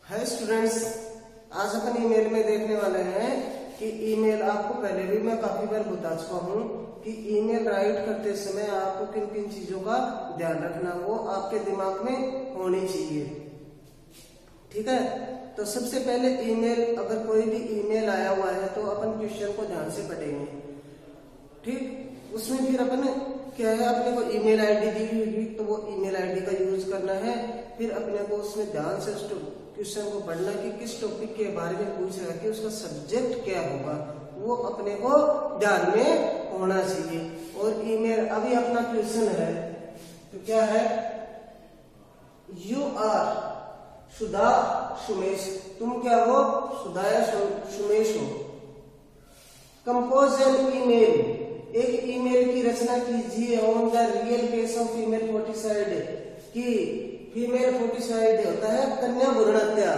Hi students, आज अपन email में देखने वाले हैं कि ईमेल आपको पहले भी मैं काफी बार बता चुका हूं कि ईमेल राइट करते समय आपको किन किन चीजों का ध्यान रखना वो आपके दिमाग में होनी चाहिए। ठीक है, तो सबसे पहले ईमेल, अगर कोई भी ईमेल आया हुआ है तो अपन क्वेश्चन को ध्यान से पढ़ेंगे। ठीक, उसमें फिर अपन क्या है, अपने को ईमेल आईडी दी हुई होगी तो वो ईमेल आईडी का यूज करना है। फिर अपने को उसमें ध्यान से क्वेश्चन को पढ़ना कि किस टॉपिक के बारे में पूछ रहा है, कि उसका सब्जेक्ट क्या होगा, वो अपने को ध्यान में होना चाहिए। और ईमेल, अभी अपना क्वेश्चन है तो क्या है, यू आर सुधा सुमेश, तुम क्या हो, सुधा या सुमेश हो। कंपोज एन ईमेल, एक ईमेल की रचना कीजिए on the real case of female foeticide, कि फीमेल फोर्टिसाइड होता है कन्या भ्रूण हत्या।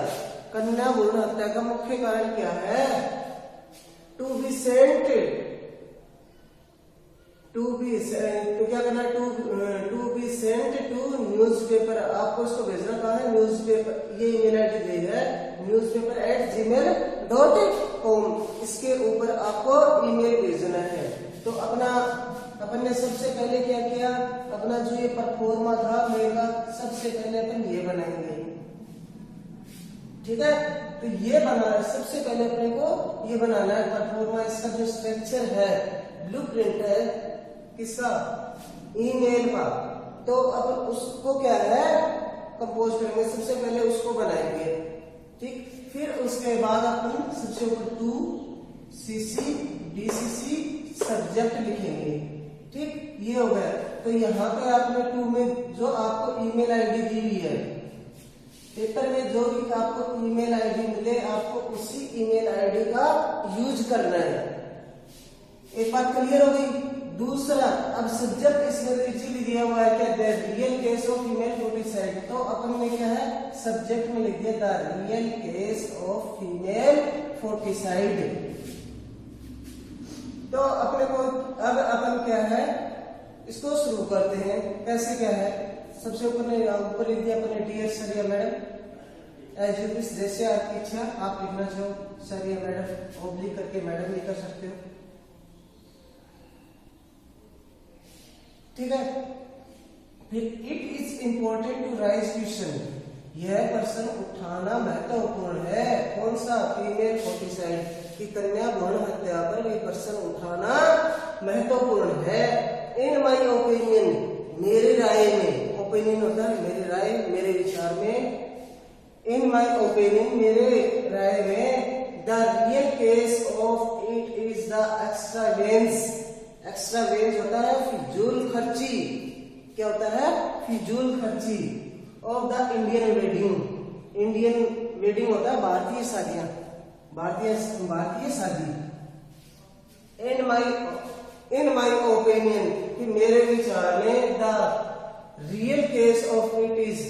कन्या भ्रूण हत्या का मुख्य कारण क्या है, टू बी सेंट, तो क्या करना है, to be sent to newspaper, आपको इसको भेजना कहा है, न्यूज़पेपर, ये ईमेल आईडी दी है newspaper@gmail.com, इसके ऊपर आपको ईमेल भेजना है। तो अपन ने सबसे पहले क्या किया, अपना जो ये परफॉर्मा था मेल का, सबसे पहले अपन ये बनाएंगे। ठीक है, तो ये बनाना, सबसे पहले अपने को ये बनाना है परफॉर्मा। इसका जो स्ट्रक्चर है, ब्लूप्रिंट है किसका, ईमेल का, तो अपन उसको क्या है कंपोज करेंगे। सबसे पहले उसको बनाएंगे। ठीक, फिर उसके बाद अपन सबसे ऊपर टू सीसी डीसीसी सब्जेक्ट लिखेंगे। ठीक, ये हो गया। तो यहाँ पे आपने टू में जो आपको ईमेल आईडी दी हुई है, पेपर में जो भी आपको ईमेल आईडी मिले, आपको उसी ईमेल आईडी का यूज करना है। एक बात क्लियर हो गई। दूसरा, अब सब्जेक्ट इसमें इजीली दिया हुआ है क्या, the real case of female foeticide, तो अपन ने क्या है सब्जेक्ट में लिख दिया the real case of female foeticide. तो अपने को अब अपन क्या है इसको शुरू करते हैं। कैसे क्या है, सबसे ऊपर लिख दिया अपने डियर सर या मैडम, एज यू विश, जैसे आपकी इच्छा आप लिखना चाहो, सर या मैडम, ओब्लिक करके मैडम भी कर सकते हो। ठीक है, फिर it is important to raise question, यह प्रश्न उठाना महत्वपूर्ण है। कौन सा, फीमेल फोर्टिसाइड की कन्या भ्रूण हत्या पर ये प्रश्न उठाना महत्वपूर्ण है। इन माई ओपिनियन, मेरी राय में, ओपिनियन होता है मेरी राय, मेरे विचार में, इन माई ओपिनियन, मेरे राय में, the real case of it is the extravagance, extravagance होता है फिजूल खर्ची, क्या होता है, फिजूल खर्ची of the Indian wedding, Indian wedding होता है भारतीय शादियां, भारतीय शादी। इन माई ओपिनियन, कि मेरे विचार में, the real case of it is,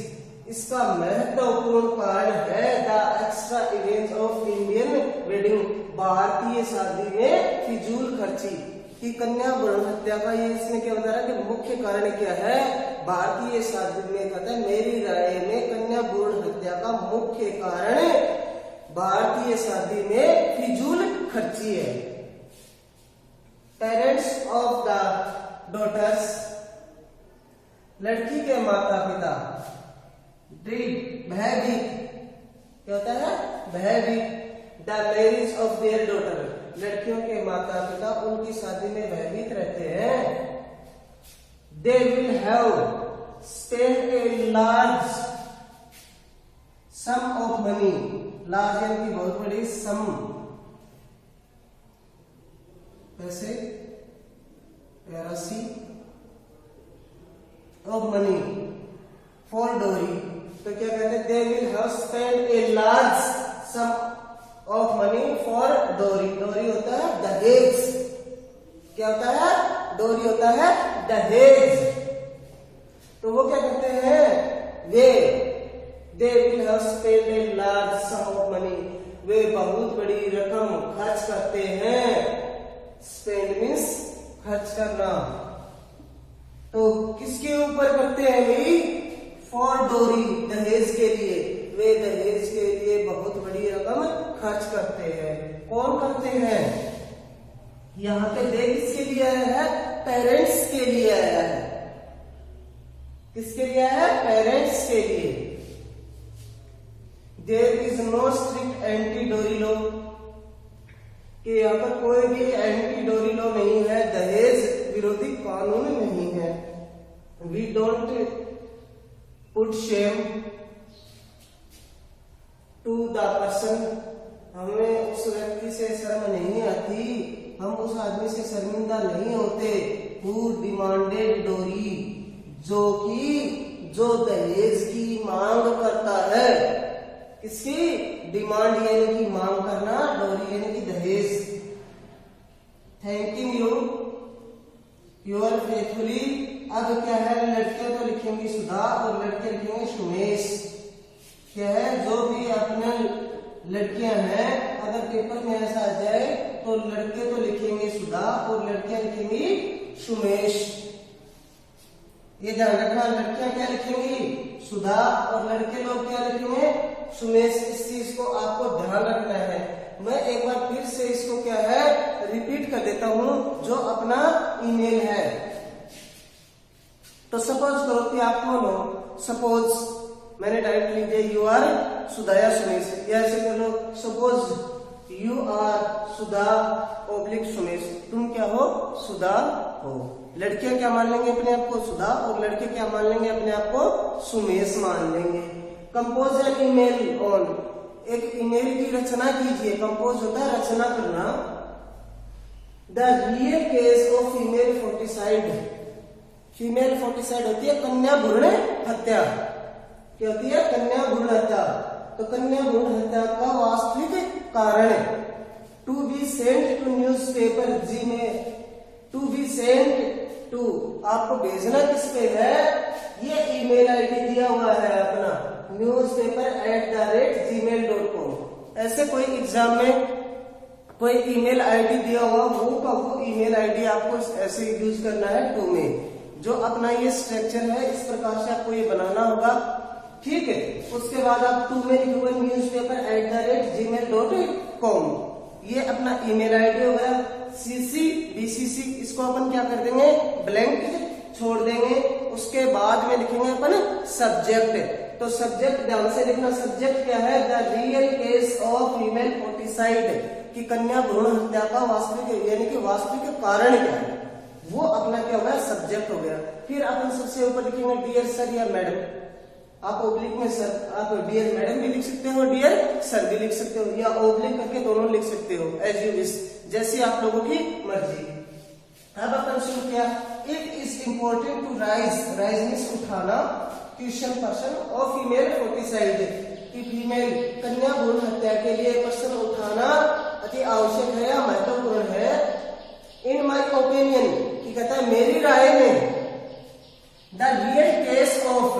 इसका महत्वपूर्ण कारण है, the extra events of Indian wedding, भारतीय शादी में फिजूल खर्ची की कन्या भ्रूण हत्या का, ये इसने क्या बता रहा है कि मुख्य कारण क्या है, भारतीय शादी में, कहता है मेरी राय में कन्या भ्रूण हत्या का मुख्य कारण भारतीय शादी में फिजूल खर्ची है। पेरेंट्स ऑफ द डॉटर्स, लड़की के माता पिता, भयभीत, क्या होता है, भयभीत, the marriage of their daughter, लड़कियों के माता पिता उनकी शादी में भयभीत रहते हैं। They will have spend a large sum of money, large यानी कि बहुत बड़ी सम, पैसे, राशि ऑफ मनी फॉर डोरी, तो क्या कहते हैं, they will have spend a large sum of money for डोरी, डोरी होता है दहेज, क्या होता है, डोरी होता है दहेज। तो वो क्या कहते हैं, they will have spend a large sum of money, वे बहुत बड़ी रकम खर्च करते हैं। स्पेंड मीन्स खर्च करना, तो किसके ऊपर करते हैं भाई, फॉर डोरी, दहेज के लिए, वे दहेज के लिए बहुत बड़ी रकम खर्च करते हैं। कौन करते हैं? यहाँ पे दे किसके लिए आया है? पेरेंट्स के लिए आया है। किसके लिए आया है? पेरेंट्स के लिए। There is no strict anti dowry law, कि यहाँ पर कोई भी एंटी डोरी लॉ नहीं है, दहेज विरोधी कानून नहीं है। We don't put shame to the person, हमें उस व्यक्ति से शर्म नहीं आती, हम उस आदमी से शर्मिंदा नहीं होते हु डिमांडेड डोरी, जो दहेज की मांग करता है। किसकी? डिमांड यानी कि मांग करना, डोरी यानी कि दहेज। Thanking you your faithfully. अब क्या है? लड़कियां तो लिखेंगी सुधा और लड़के लिखेंगे सुमेश। क्या है? जो भी अपने लड़कियां हैं, अगर पेपर में ऐसा आ जाए तो लड़के तो लिखेंगे सुधा और लड़कियां लिखेंगी सुमेश। ये ध्यान रखना, लड़कियां क्या लिखेंगी? सुधा और लड़के लोग क्या लिखेंगे? सुमेश। इस चीज को आपको ध्यान रखना है। मैं एक बार फिर से इसको क्या है रिपीट कर देता हूं, जो अपना ईमेल है। तो सपोज करो कि आप कौन हो? सपोज मैंने डायरेक्ट लिख दिया यू आर सुधा या सुमेश, या ऐसे कर लो suppose you are Sudha oblique Sumesh. तुम क्या हो? सुधा हो। लड़कियां क्या मान लेंगे अपने आप को? सुधा, और लड़के क्या मान लेंगे अपने आप को? सुमेश मान लेंगे। कंपोज एन ईमेल ऑन, एक ईमेल की रचना कीजिए। कंपोज होता है रचना करना। The real case of female foeticide, female foeticide होती है कन्या भ्रूण हत्या। क्या होती है? कन्या भ्रूण हत्या। तो कन्या भ्रूण हत्या का वास्तविक कारण, to be sent to newspaper जी में, टू बी सेंट टू, आपको भेजना किस पे है? ये ईमेल आईडी दिया हुआ है अपना newspaper@gmail.com। ऐसे कोई एग्जाम में कोई ईमेल आईडी दिया हुआ, वो ईमेल आईडी आपको ऐसे यूज करना है टू में। जो अपना ये स्ट्रक्चर है, इस प्रकार से आपको ये बनाना होगा। ठीक है, उसके बाद आप टू में लिखोगे newspaper@gmail.com। ये अपना ईमेल आईडी हो गया। सीसी बीसीसी, इसको अपन क्या कर देंगे? ब्लैंक छोड़ देंगे। उसके बाद में लिखेंगे अपन सब्जेक्ट। तो सब्जेक्ट ध्यान से लिखना। सब्जेक्ट क्या है? The real case of female foeticide, कि कन्या भ्रूण हत्या का वास्तविक यानी कि वास्तविक कारण क्या है, वो अपना क्या होगा? सब्जेक्ट हो गया। फिर अपन सबसे ऊपर लिखेंगे डियर सर या मैडम। आप ओब्लिक में सर, आप डियर मैडम भी लिख सकते हो, डियर सर भी लिख सकते हो, या ओब्लिक करके दोनों लिख सकते हो, एज यू विश, जैसी आप लोगों की मर्जी। अब अपन शुरू किया। It is important to raise, raise means उठाना, क्वेश्चन पर्सन और फीमेल फोर्टिसाइड, कि फीमेल कन्या भ्रूण हत्या के लिए प्रश्न उठाना अति आवश्यक है या महत्वपूर्ण है। इन माई ओपिनियन, कि कहता है मेरी राय में, द रियल केस ऑफ,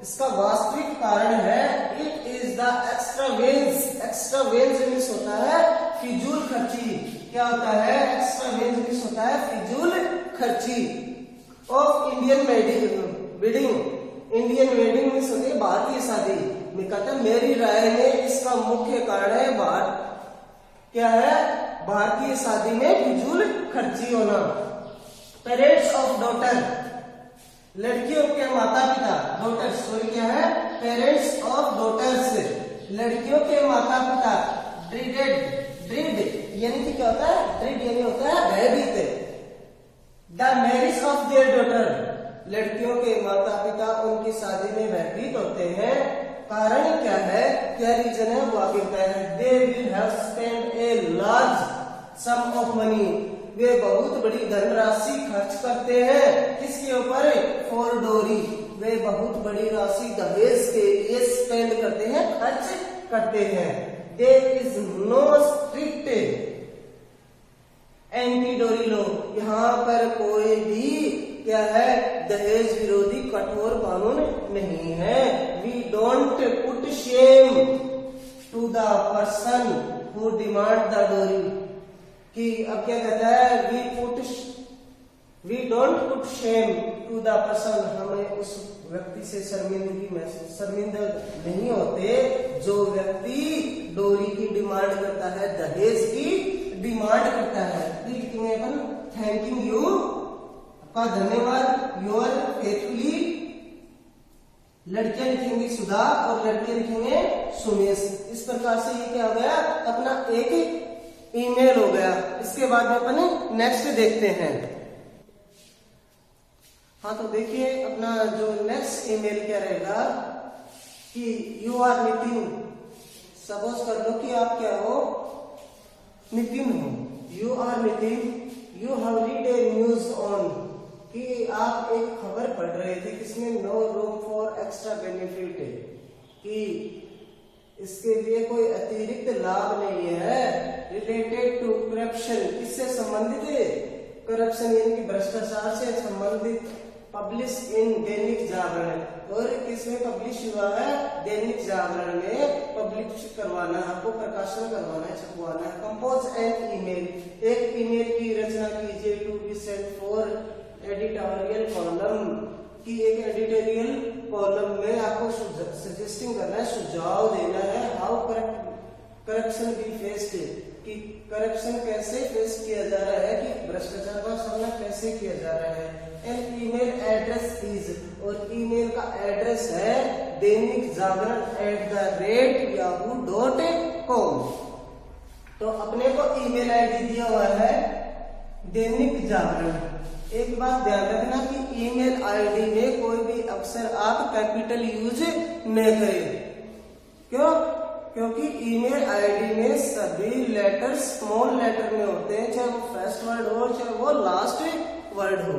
इसका वास्तविक कारण है, it is the extravagance, एक्स्ट्रावेंस means होता है फिजूल खर्ची। क्या होता है? एक्स्ट्रावेंस मीन्स होता है फिजूल खर्ची of Indian wedding. Indian wedding means होती है भारतीय शादी में। कहता है मेरी राय में इसका मुख्य कारण है क्या है? भारतीय शादी में फिजूल खर्ची होना। पेरेंट्स ऑफ डॉटर, लड़कियों के माता पिता, डॉटर्स सॉरी क्या है? पेरेंट्स ऑफ डॉटर्स, लड़कियों के माता पिता। ड्रीड यानी कि क्या होता है? ड्रीड यानी होता है भयभीत। The marriage of their daughter, लड़कियों के माता पिता उनकी शादी में भयभीत होते हैं। कारण क्या है? क्या रीजन है? वो आगे बताया है। They will have spend a large sum of money, वे बहुत बड़ी धनराशि खर्च करते हैं। किसके ऊपर? फॉर डोरी, वे बहुत बड़ी राशि दहेज के लिए स्पेंड करते हैं, खर्च करते हैं। There is no strict anti dowry law, यहाँ पर कोई भी क्या है? दहेज विरोधी कठोर कानून नहीं है। We don't put shame to the person who demand the dowry, कि अब क्या कहता है? We don't put shame to the person, हमें उस व्यक्ति से शर्मिंदा नहीं होते जो व्यक्ति डोरी की डिमांड करता है, दहेज की डिमांड करता है। फिर लिखेंगे अपन थैंकिंग यू, आपका धन्यवाद, योर फेथफुली। लड़कियां लिखेंगे सुधा और लड़के लिखेंगे सुमेश। इस प्रकार से ये क्या हो गया, अपना एक ईमेल हो गया। इसके बाद में अपन नेक्स्ट देखते हैं। हाँ तो देखिए अपना जो नेक्स्ट ईमेल क्या रहेगा कि यू आर नितिन। सपोज कर लो कि आप क्या हो, नितिन हो। You are Nitin, you have read a news on, कि आप एक खबर पढ़ रहे थे किसमें no room for extra benefit, कि इसके लिए कोई अतिरिक्त लाभ नहीं है। रिलेटेड टू करप्शन, किससे संबंधित है, करप्शन यानी कि भ्रष्टाचार से संबंधित। पब्लिश इन दैनिक जागरण, और किसमें पब्लिश हुआ है, दैनिक जागरण में पब्लिश करवाना है, आपको प्रकाशन करवाना है, छपवाना है। कंपोज एन ईमेल, एक ईमेल की रचना कीजिए to be sent for editorial column, की एक एडिटोरियल कॉलम में आपको सजेस्टिंग करना है, सुझाव देना है। हाउ करप्शन बी फेस्ड, कि करप्शन कैसे फेस किया जा रहा है, कि भ्रष्टाचार का सामना कैसे किया जा रहा है। एन ईमेल एड्रेस इज, और ईमेल का एड्रेस है दैनिक जागरण @yahoo.com। तो अपने को ईमेल आईडी दिया हुआ है दैनिक जागरण। एक बात ध्यान रखना कि ईमेल आईडी में कोई भी अक्षर आप कैपिटल यूज न करें। क्यों? क्योंकि ईमेल आईडी में सभी लेटर स्मॉल लेटर में होते हैं, चाहे वो फर्स्ट वर्ड हो चाहे वो लास्ट वर्ड हो।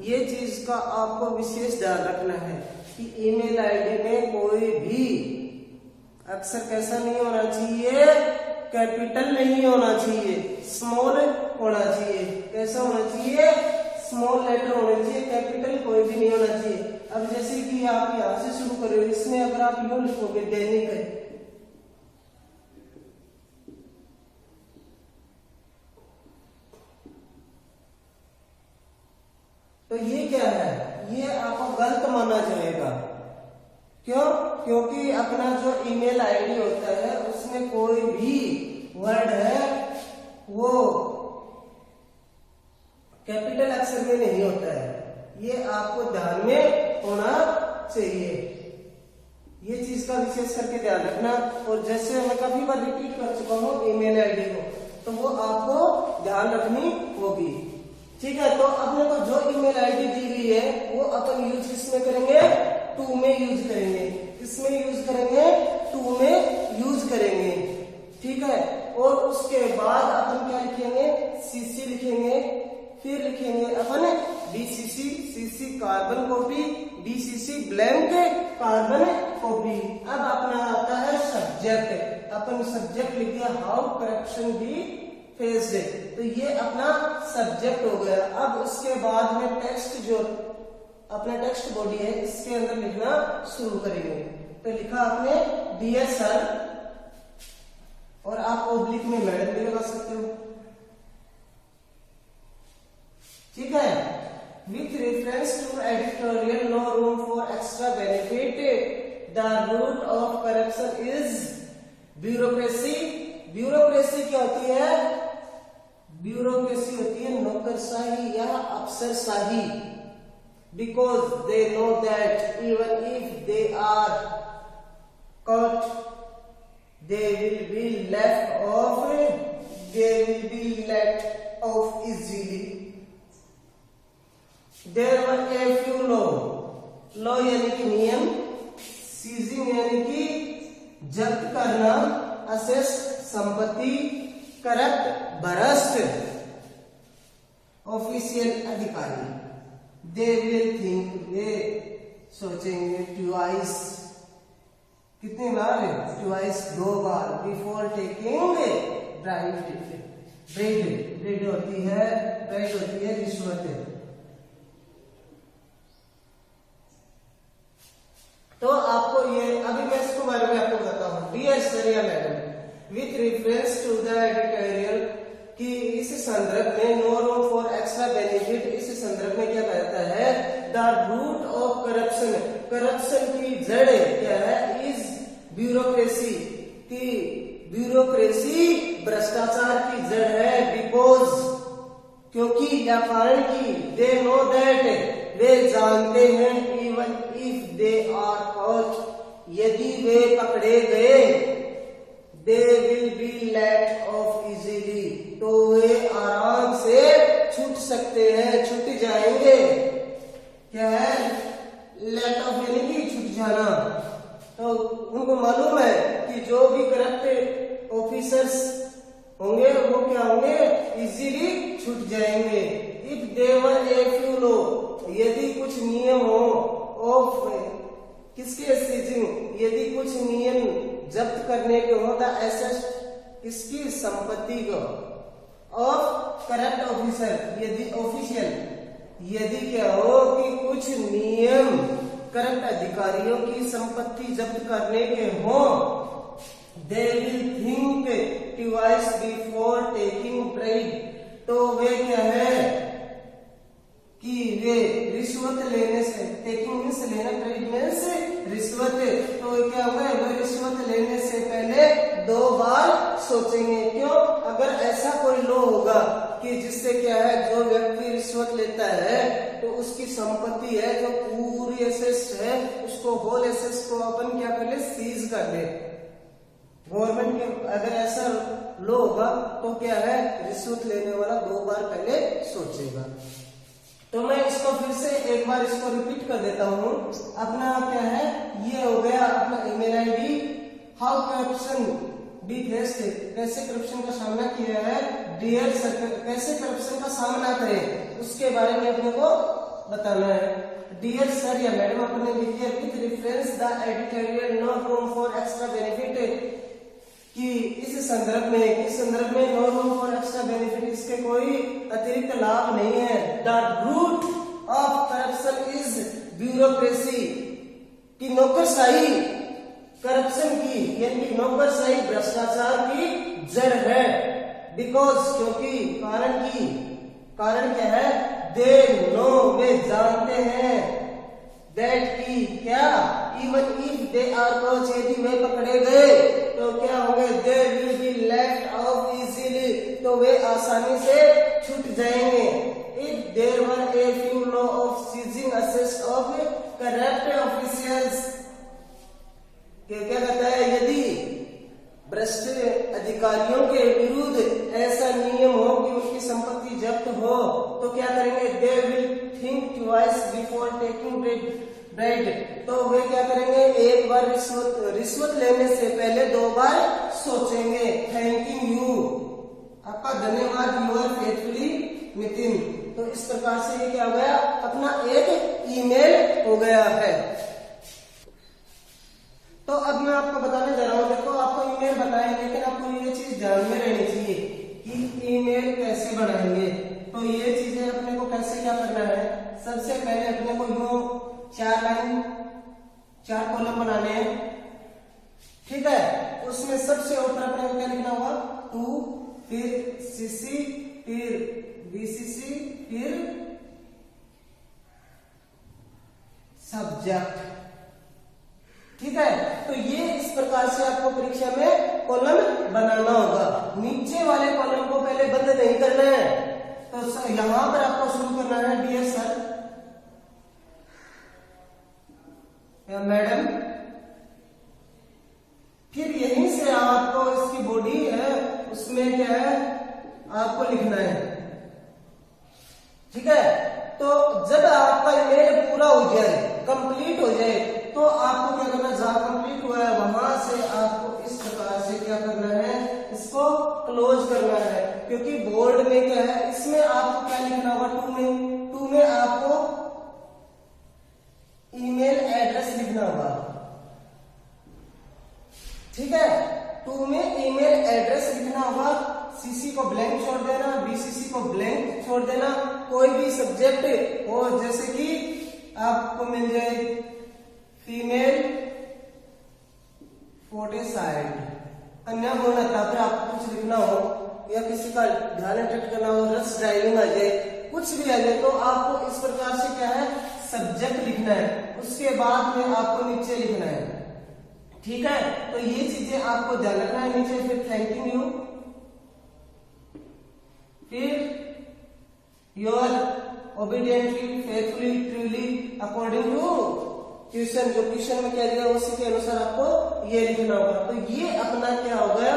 ये चीज का आपको विशेष ध्यान रखना है कि ईमेल आईडी में कोई भी अक्षर कैसा नहीं होना चाहिए, कैपिटल नहीं होना चाहिए, स्मॉल होना चाहिए। कैसा होना चाहिए, स्मॉल लेटर होने चाहिए, कैपिटल कोई भी नहीं होना चाहिए। अब जैसे कि आप यहां से शुरू करोगे, इसमें अगर आप यूं लिखोगे दैनिक, तो ये क्या है, ये आपको गलत माना जाएगा। क्यों? क्योंकि अपना जो ईमेल आईडी होता है उसमें कोई भी वर्ड है वो कैपिटल अक्षर में नहीं होता है। ये आपको ध्यान में होना चाहिए, ये चीज का विशेष करके ध्यान रखना। और जैसे मैं काफी बार रिपीट कर चुका हूँ ईमेल आईडी को, तो वो आपको ध्यान रखनी होगी। ठीक है, तो अपने को जो ईमेल आईडी दी हुई है वो अपन यूज किसमें करेंगे, टू में यूज करेंगे। किसमें यूज करेंगे, टू में यूज करेंगे। ठीक है, और उसके बाद अपन क्या लिखेंगे, सीसी लिखेंगे। फिर लिखेंगे अपन DCC, CC carbon copy, DCC blank carbon copy. अब अपना आता है सब्जेक्ट, अपन सब्जेक्ट लिख दिया हाउ करप्शन बी फेस्ड, तो ये अपना सब्जेक्ट हो गया। अब उसके बाद में टेक्स्ट, जो अपना टेक्स्ट बॉडी है इसके अंदर लिखना शुरू करेंगे। तो लिखा आपने डियर सर, और आप ओब्लिक में मैडम भी लगा सकते हो। ठीक है, with reference to editorial no room for extra benefit the root of corruption is bureaucracy. Bureaucracy क्या होती है, ब्यूरोक्रेसी होती है नौकरशाही या अफसरशाही। Because they know that even if they are caught they will be let off easily. There were a few law यानी कि नियम, सीजिंग यानी कि जब्त करना, असेस संपत्ति, करप्ट भ्रष्ट ऑफिशियल अधिकारी। दे विल थिंक, वे सोचेंगे ट्वाइस, कितनी बार, ट्वाइस दो बार, बिफोर टेकिंग ब्राइब। ब्राइब होती है, ब्राइब होती है रिश्वत। तो आपको ये, अभी मैं इसको बारे में आपको बताता हूँ। डियर सर या madam, with reference to the editorial, कि इस संदर्भ में no room for extra benefit, इस संदर्भ में क्या कहता है, the root of corruption, corruption की जड़ क्या है, इज ब्यूरोक्रेसी की ब्यूरोक्रेसी भ्रष्टाचार की जड़ है, बिकॉज क्योंकि या कारण की दे नो दैट वे जानते हैं, even if they are caught यदि वे पकड़े गए, they will be let off easily तो वे आराम से छूट सकते हैं, छूट जाएंगे। क्या है लेट ऑफ यानी कि छूट जाना। तो उनको मालूम है कि जो भी करप्ट ऑफिसर्स होंगे वो क्या होंगे, इजीली छूट जाएंगे। इफ देवर ए फ्यू लो यदि कुछ नियम हो ऑफ किसके सीजिंग यदि कुछ नियम जब्त करने के हो, द एसेट किसकी संपत्ति को, ऑफ करप्ट ऑफिसर यदि ऑफिशियल यदि क्या हो कि कुछ नियम करप्ट अधिकारियों की संपत्ति जब्त करने के हो, they will think twice before taking bribe तो वे क्या है कि वे रिश्वत लेने से, टेकिंग मीन्स लेना, ब्राइब मीन्स रिश्वत, तो वे क्या होगा, वे रिश्वत लेने से पहले 2 बार सोचेंगे। क्यों? अगर ऐसा कोई लॉ होगा कि जिससे क्या है जो व्यक्ति रिश्वत लेता है तो उसकी संपत्ति है जो पूरी एसेट है उसको होल एसेट्स को अपन क्या कर ले, सीज कर ले। गवर्नमेंट के अगर ऐसा लॉ होगा तो क्या है रिश्वत लेने वाला 2 बार पहले सोचेगा। तो मैं इसको फिर से एक बार इसको रिपीट कर देता हूं। अपना क्या है, ये हो गया अपना email ID. How corruption be faced, कैसे करप्शन का सामना किया है। डियर सर, कैसे करप्शन का सामना करें उसके बारे में अपने को बताना है। डियर सर या मैडम अपने लिखिए with reference the editorial no room for extra benefit, कि इस संदर्भ में no room for extra benefit, इसके कोई अतिरिक्त लाभ नहीं है। The root of corruption is bureaucracy, की नौकरशाही करप्शन की यानी नौकरशाही भ्रष्टाचार की जड़ है। बिकॉज क्योंकि कारण क्या है, दे नो वे जानते हैं, दैट की क्या, even if they are caught यदि वे पकड़े गए तो क्या होंगे, they will be let off easily तो वे आसानी से छूट जाएंगे। If there were a few law of seizing assets of corrupt officials, क्या कहता है, यदि भ्रष्ट अधिकारियों के विरुद्ध ऐसा नियम हो कि उनकी संपत्ति जब्त हो तो क्या करेंगे, they will think twice before taking bribe तो वे क्या करेंगे, एक बार रिश्वत लेने से पहले 2 बार सोचेंगे। थैंकिंग यू, आपका धन्यवाद। You are faithfully Nitin. तो इस प्रकार से ये क्या हो गया, अपना एक ईमेल हो गया है। तो अब मैं आपको बताने जा रहा हूं, देखो आपको ईमेल बनाए, लेकिन आपको ये चीज ध्यान में रहनी चाहिए कि ईमेल कैसे बनाएंगे। तो ये चीजें अपने को कैसे क्या करना है, सबसे पहले अपने को यूं 4 लाइन 4 कॉलम बनाने हैं, ठीक है। उसमें सबसे ऊपर अपने को क्या लिखना होगा, टू, फिर सीसी, फिर बीसीसी, फिर सब्जेक्ट, ठीक है। तो ये इस प्रकार से आपको परीक्षा में कॉलम बनाना होगा। नीचे वाले कॉलम को पहले बंद नहीं करना है, तो यहां पर आपको शुरू करना है डियर सर या मैडम, फिर यहीं से आपको इसकी बॉडी है उसमें क्या है आपको लिखना है, ठीक है। तो जब आपका ईमेल पूरा हो जाए, कंप्लीट हो जाए, तो आपको क्या करना है, जहां कंप्लीट हुआ है वहां से आपको इस प्रकार से क्या करना है, इसको क्लोज करना है। क्योंकि बोर्ड में क्या है, इसमें आपको क्या लिखना होगा, टू में आपको ईमेल एड्रेस लिखना होगा, ठीक है। 2 में ईमेल एड्रेस लिखना होगा, सीसी को ब्लैंक छोड़ देना, बीसीसी को ब्लैंक छोड़ देना। कोई भी सब्जेक्ट हो, जैसे कि आपको मिल जाए फीमेल फोर्टिसाइड, कन्या भ्रूण हत्या पर आपको कुछ लिखना हो या किसी का ध्यान अट्रैक्ट करना हो, रस ड्राइविंग आ जाए, कुछ भी आ जाए, तो आपको इस प्रकार से क्या है सब्जेक्ट लिखना है। उसके बाद में आपको नीचे लिखना है ठीक है, तो ये चीजें आपको ध्यान रखना है। नीचे फिर थैंकिंग यू, फिर your obediently, faithfully, truly, according to question, जो क्वेश्चन में क्या दिया उसी के अनुसार आपको ये लिखना होगा। तो ये अपना क्या हो गया,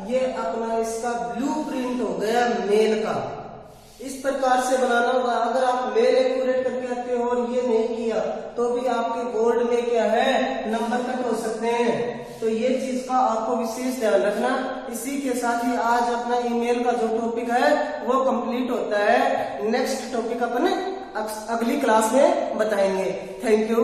ये अपना इसका ब्लूप्रिंट हो गया मेल का। इस प्रकार से बनाना होगा। अगर आप मेल एक्यूरेट करके आते हो और ये नहीं किया तो भी आपके बोर्ड में क्या है, नंबर कट हो सकते हैं। तो ये चीज का आपको विशेष ध्यान रखना। इसी के साथ ही आज अपना ईमेल का जो टॉपिक है वो कंप्लीट होता है। नेक्स्ट टॉपिक अपन अगली क्लास में बताएंगे। Thank you.